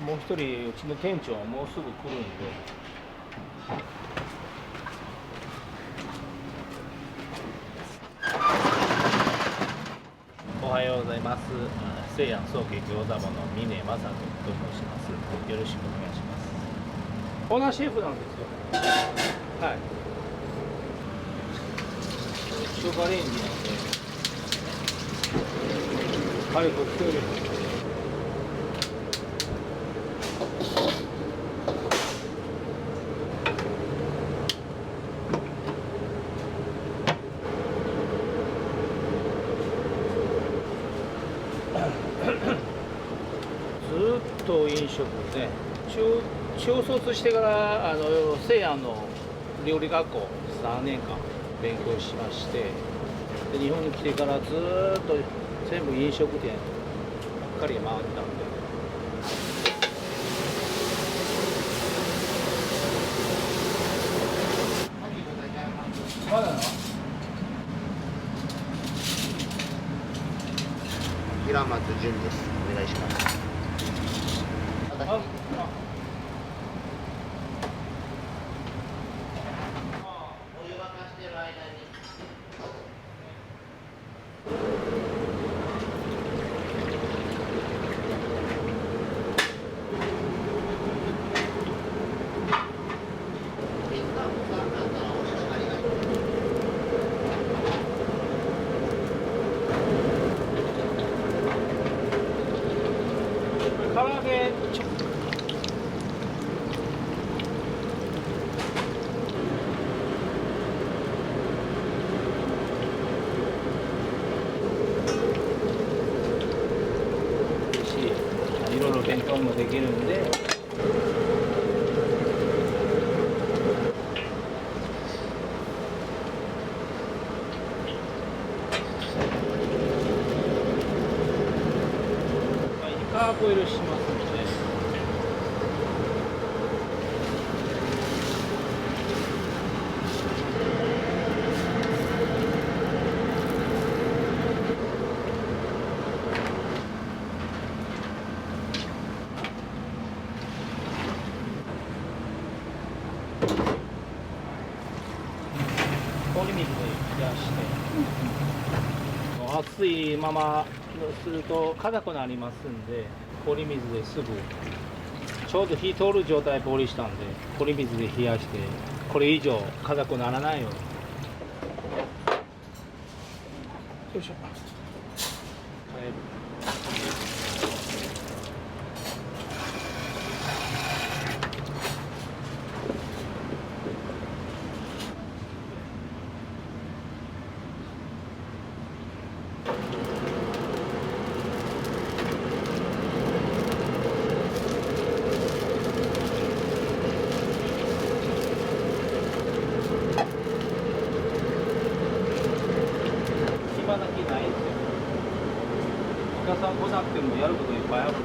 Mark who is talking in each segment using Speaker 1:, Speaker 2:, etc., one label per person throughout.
Speaker 1: もう一人うちの店長もうすぐ来るんで。おはようございます。西安早期餃子場の峰正人と申します。よろしくお願いします。オーナーシェフなんですよ。はい。消化レンジなんで、火力を強いる。ずっと飲食で、中卒してから西安の料理学校3年間勉強しまして、で日本に来てからずっと全部飲食店ばっかり回ってたんで。まだな
Speaker 2: 平松淳です。お願いします。お湯沸かしてる間に。
Speaker 1: 唐揚げいろいろ勉強もできるんで。カーボイルしますので。氷水で冷やして、熱いまますると硬くなりますんで、氷水ですぐちょうど火通る状態で氷したんで、氷水で冷やして、これ以上硬くならないように。よいしょ。暇な日ないですよ。お客さん来なくてもやることいっぱいあるから。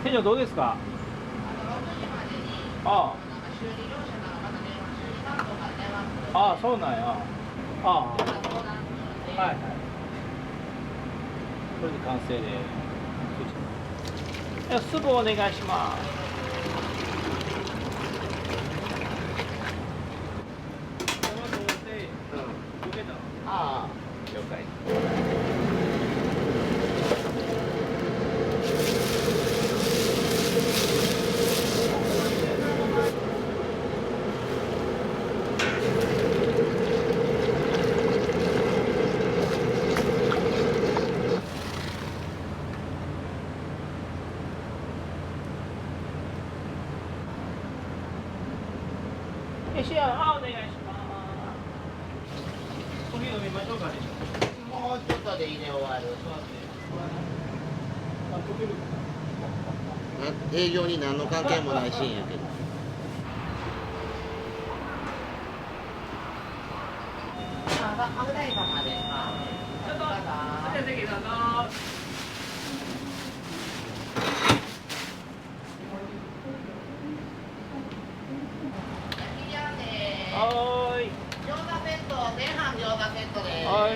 Speaker 1: 店長どうですか？ああ、そうなんや。ああ、はいはい。これで完成で。じゃあスープお願いします。
Speaker 2: ああ、
Speaker 1: 了解。お願いします。コーヒー飲みましょうかね。
Speaker 2: もうちょっとでいいね、終わる。営業に何の関係もないシーンやけど。危ないかまで。
Speaker 1: ちょっと、席どうぞ。はーい。
Speaker 2: 餃子弁当前半餃子セットです。
Speaker 1: はい。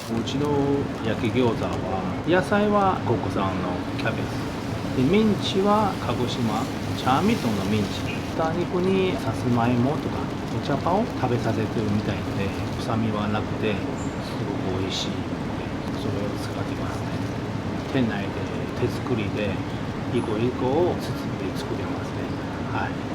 Speaker 1: うちの焼き餃子は野菜は国産のキャベツで、ミンチは鹿児島茶味豚のミンチ、豚肉にさつまいもとかお茶葉を食べさせてるみたいで、臭みはなくてすごく美味しいので、それを使ってますね。店内で手作りで一個一個を包んで作れますね。はい。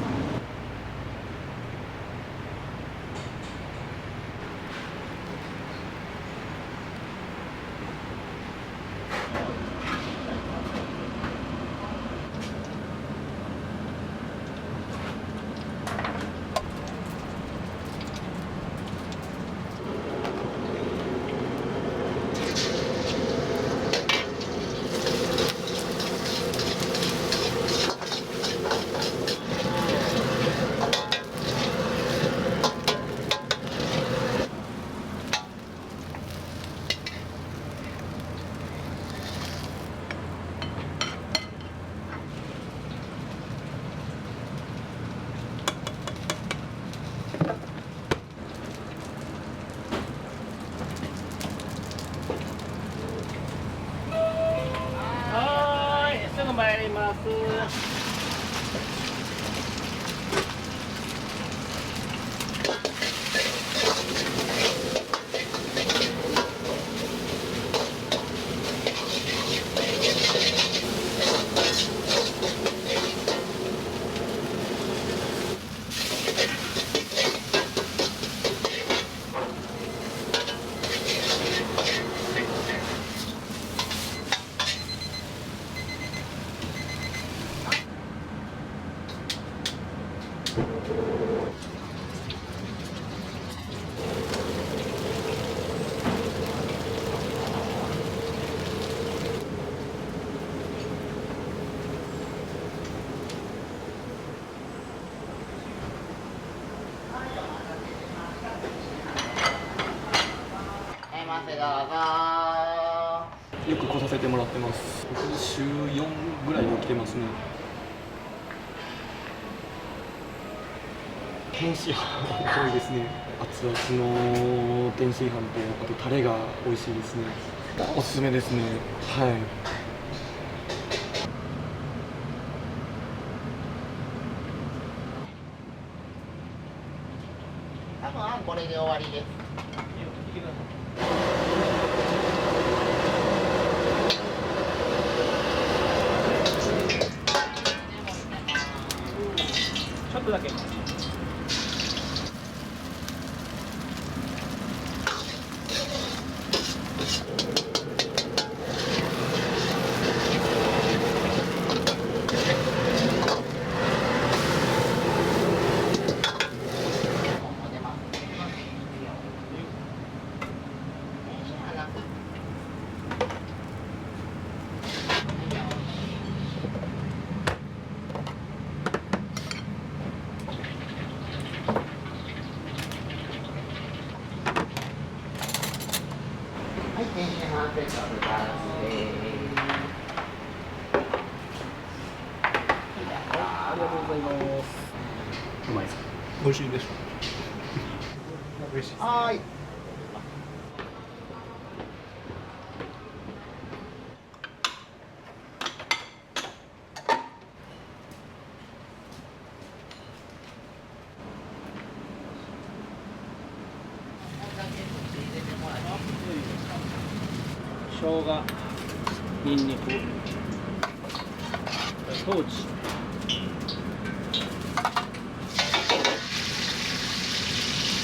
Speaker 1: すぐ参ります。
Speaker 2: どうぞ。
Speaker 3: よく来させてもらってます。僕週4ぐらいは来てますね。天津飯多いですね。熱々の天津飯と、あとタレが美味しいですね。おすすめですね。はい。
Speaker 2: 多分これで終わりです。
Speaker 1: ちょっとだけ。
Speaker 2: はい、天津飯セット2つです。
Speaker 3: ありがとうございます。うまいですか？美味しいです。美味しいです。
Speaker 2: はい。
Speaker 1: 生姜、ニンニク、トウチ、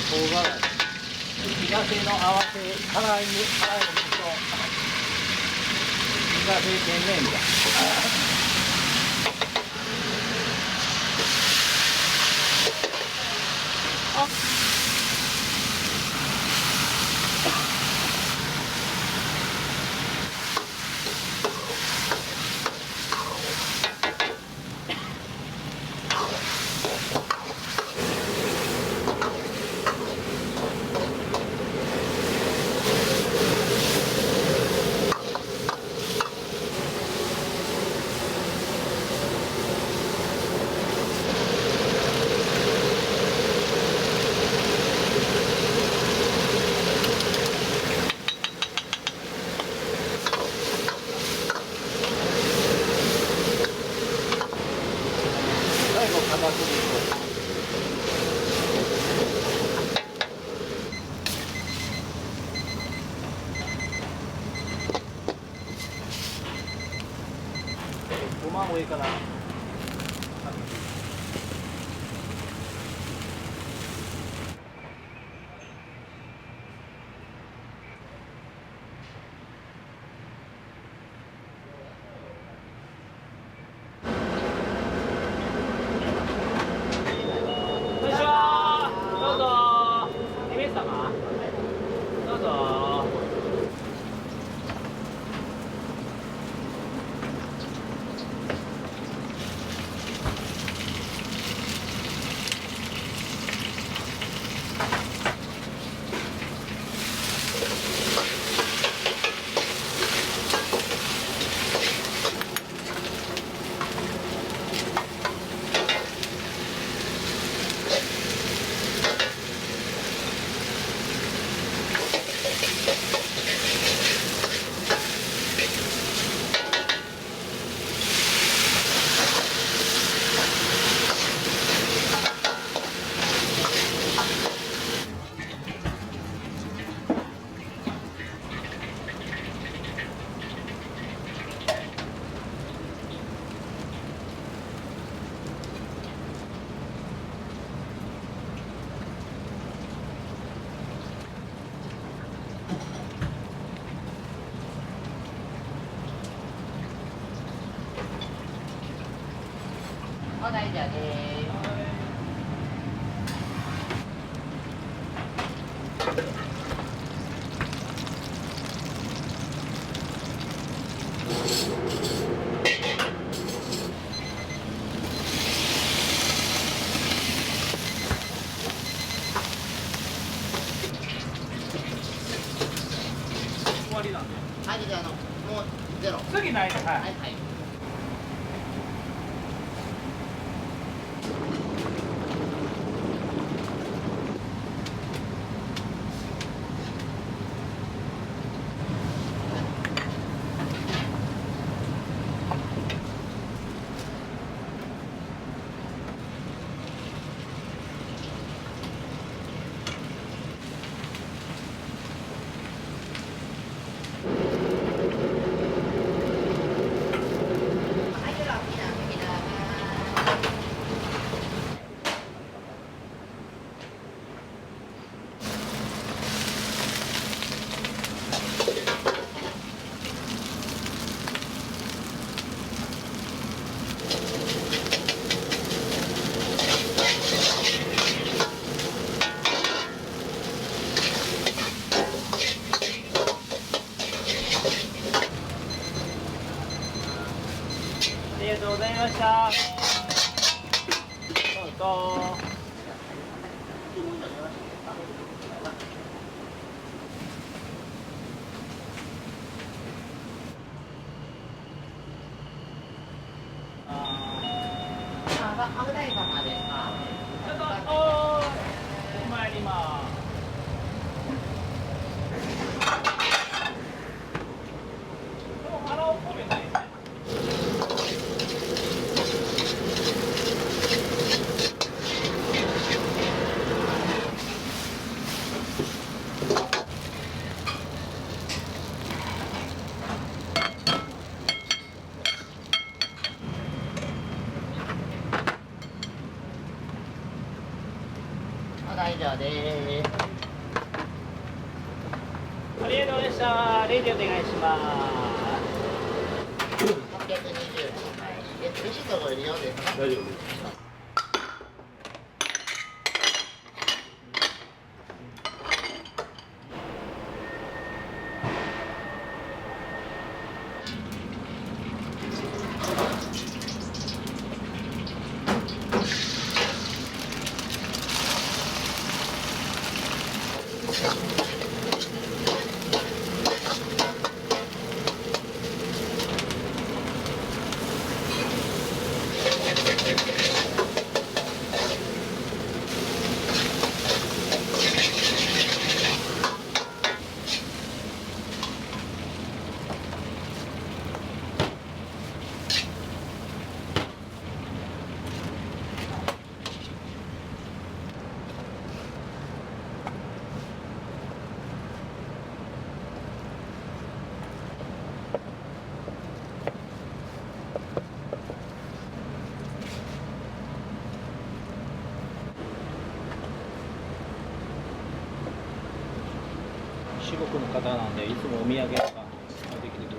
Speaker 1: 唐辛子、自家製の合わせ辛いの味噌、自家製甜麺醤。上から。こんにちは。どうぞ。2名様。どうぞ。
Speaker 2: お大丈夫です。
Speaker 1: 終わりなんで。
Speaker 2: はい、じゃあもうゼロ。
Speaker 1: 次ないです。はい。
Speaker 2: はいはい。
Speaker 1: ありがとうございました。どうぞ。
Speaker 2: あ、お大様ですか。
Speaker 1: ちょっと、参ります。でも、腹を込めないね。
Speaker 2: お大丈夫です。
Speaker 1: ありがとうございました。レジお願いします。
Speaker 2: 620。レシートご利用ですか。
Speaker 1: 大丈夫です。四国の方なんでいつもお土産とかできてくる。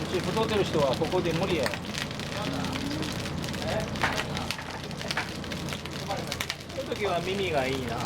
Speaker 1: うち太ってる人はここで無理や。そういう時は耳がいいな。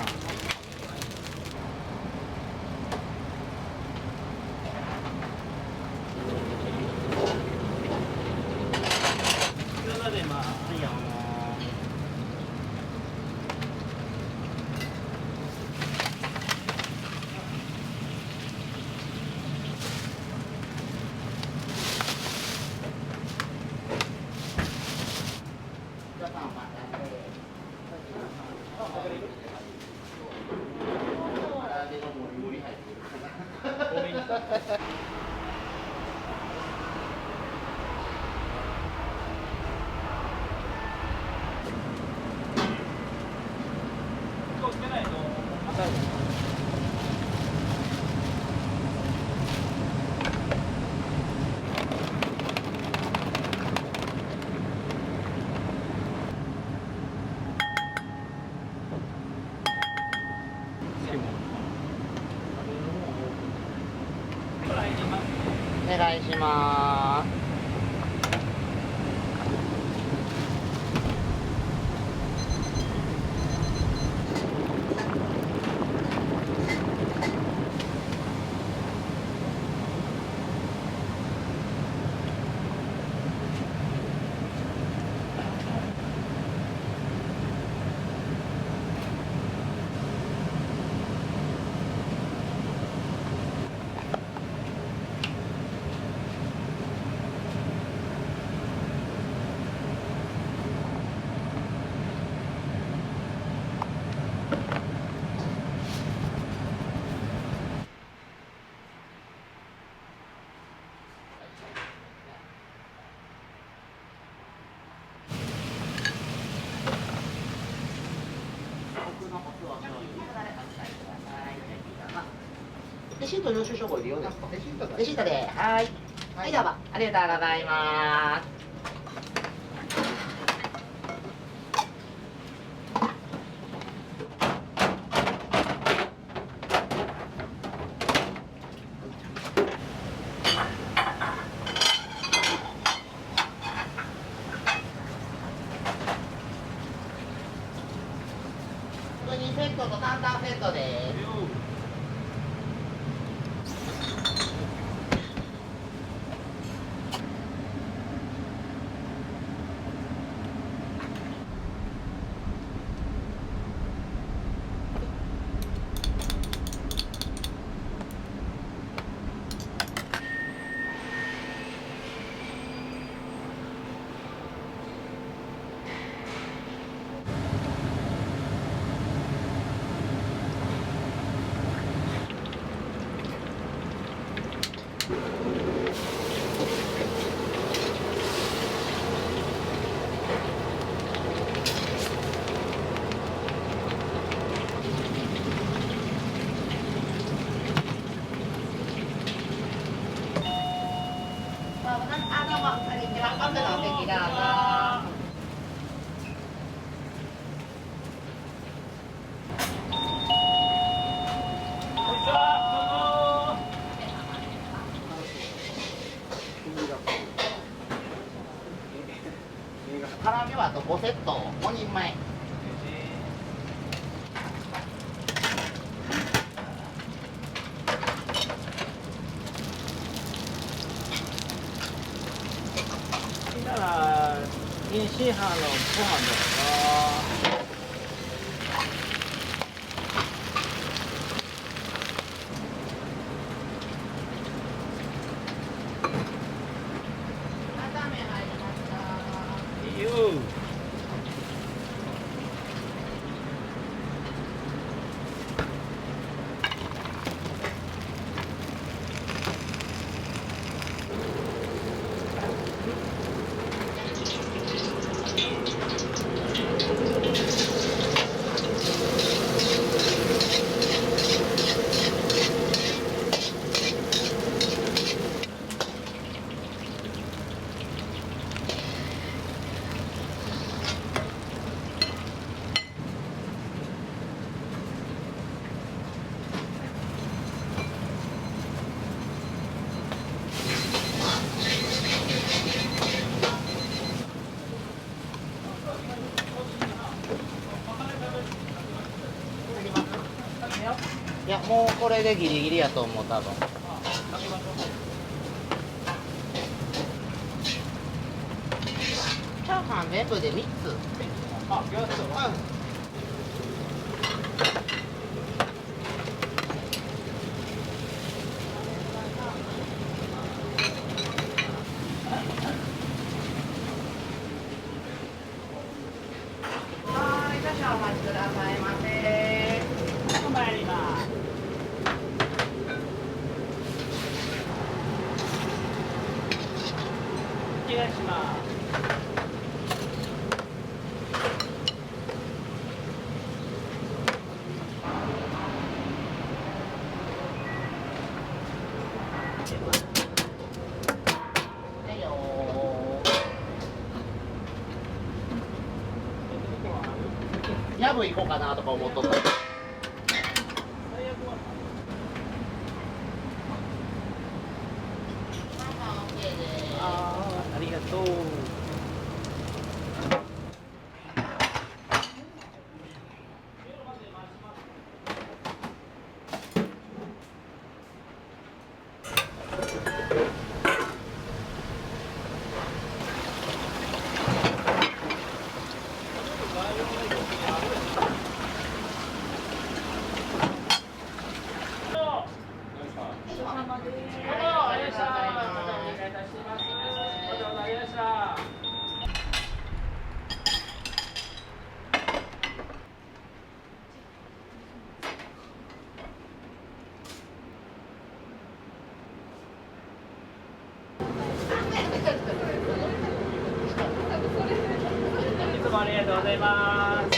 Speaker 2: お願いします。レシート領収書これでようですか？レシートで、はい。はい、どうも、ありがとうございます。2セットと担々セットです。唐揚げはあと5セット、5人前。
Speaker 1: なら、天津飯のご飯だろうな。よ。
Speaker 2: いや、もうこれでギリギリやと思う、多分。
Speaker 1: かけましょう。
Speaker 2: チャーハン全部で3つ。
Speaker 1: あ、ギャスト。
Speaker 2: はい、少々お待ちくださいませ。
Speaker 1: 参ります。お願いします。
Speaker 2: はいよー。ヤブ行こうかなとか思っとった。
Speaker 1: ありがとう。いつもありがとうございます。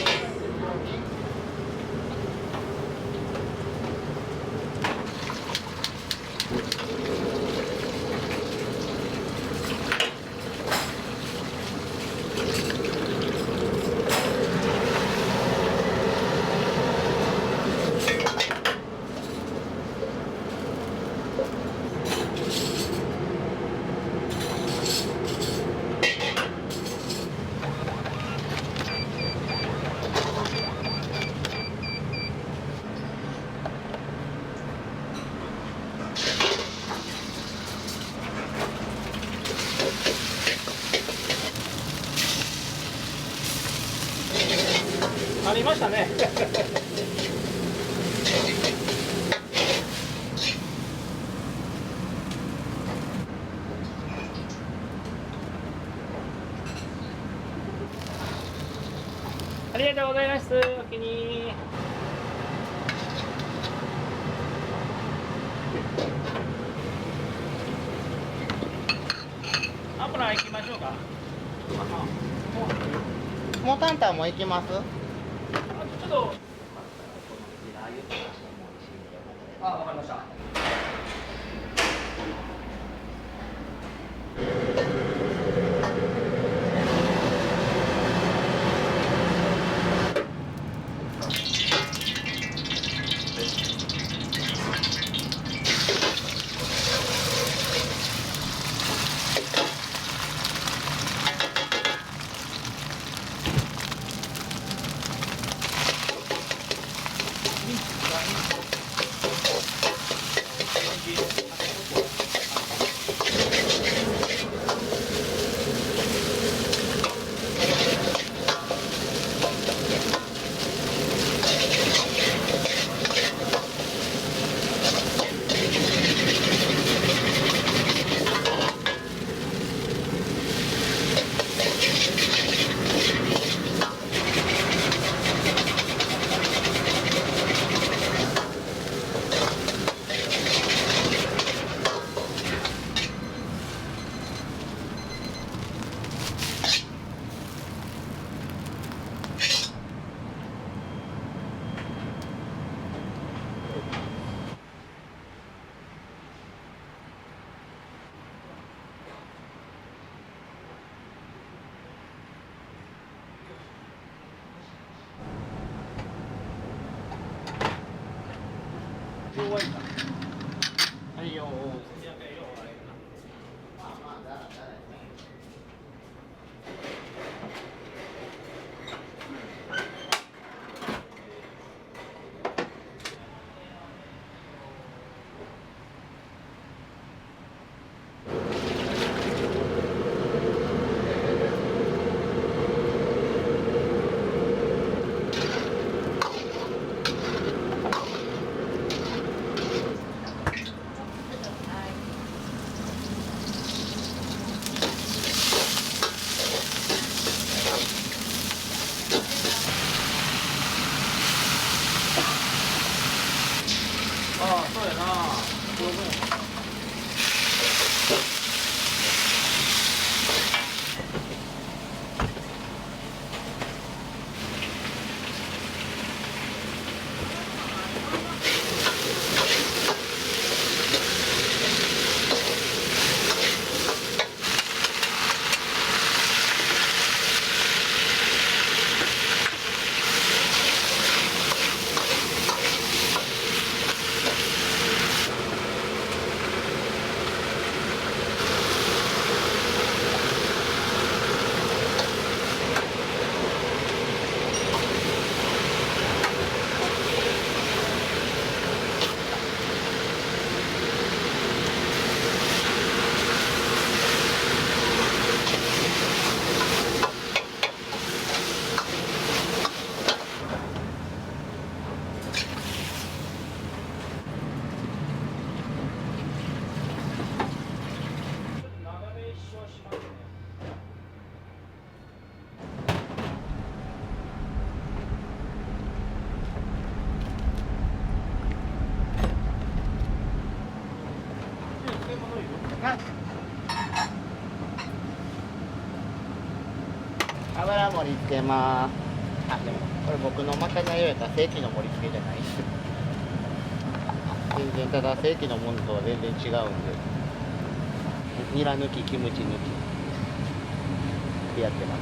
Speaker 1: ありましたね。ありがとうございます。お気に。アプラ行きましょうか。
Speaker 2: もうタンタンも行きます？
Speaker 1: ちょっと。あ、わかりました。はいよ。
Speaker 2: り付けます。あ、でもこれ僕のまかない用やから正規の盛り付けじゃないです。全然ただ正規のものとは全然違うんで、ニラ抜き、キムチ抜きでやってます。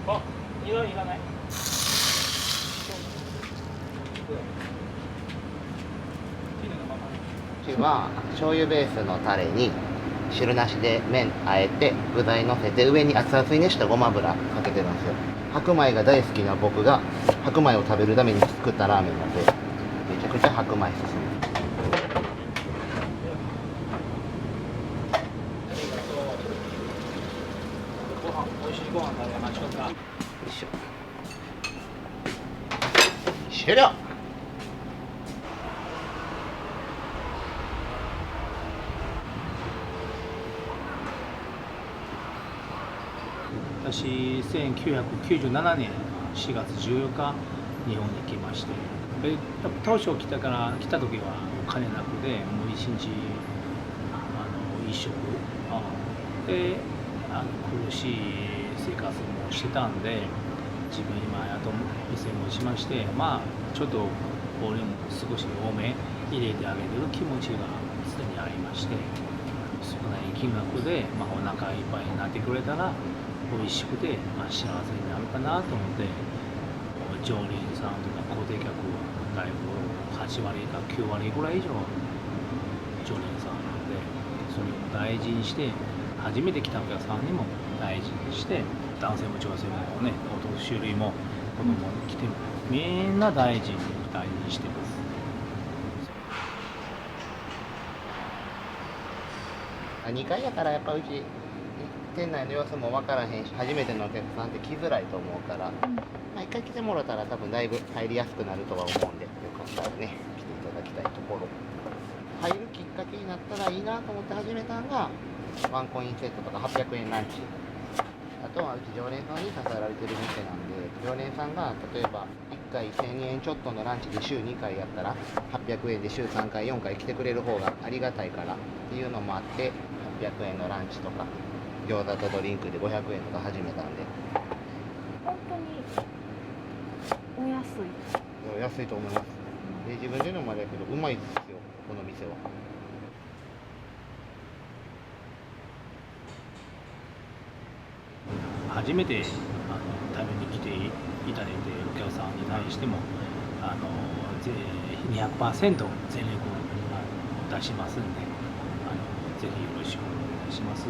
Speaker 1: あ、ニラいらない。
Speaker 2: うちは醤油ベースのタレに汁なしで麺あえて具材のせて上に熱々に熱したごま油かけてるんですよ。白米が大好きな僕が白米を食べるために作ったラーメンなんでめちゃくちゃ白米進む。
Speaker 1: ご飯、美味しいご飯食べましょうか。
Speaker 2: よいしょ。終了。
Speaker 1: 私、1997年4月14日、日本に来まして、当初来た時はお金なくて、もう一日一食で苦しい生活もしてたんで、自分今やっと店持ちまして、ちょっと俺も少し多め入れてあげてる気持ちがすでにありまして、少ない金額で、お腹いっぱいになってくれたら美味しくて、幸せになるかなと思って、常連さんとか固定客はだいぶ8割か9割ぐらい以上常連さんなんで、それを大事にして、初めて来たお客さんにも大事にして、男性も女性もね、お年寄りも子供も来てもみんな大事にしてます。
Speaker 2: 2階やからやっぱうち店内の様子も分からへんし、初めてのお客さんって来づらいと思うから、1回来てもらったら多分だいぶ入りやすくなるとは思うんで、よかったらね来ていただきたいところ。入るきっかけになったらいいなと思って始めたのがワンコインセットとか800円ランチ。あとはうち常連さんに支えられてる店なんで、常連さんが例えば1回1000円ちょっとのランチで週2回やったら800円で週3回4回来てくれる方がありがたいからっていうのもあって、800円のランチとか餃子とドリンクで500円とか始めたんで。
Speaker 4: 本当にお安い。
Speaker 2: 安いと思います。で自分で言うのもあれやけどうまいですよ、この店は。
Speaker 1: 初めて食べに来ていただいてお客さんに対しても200% 税額を出しますんで、ぜひよろしくお願いします。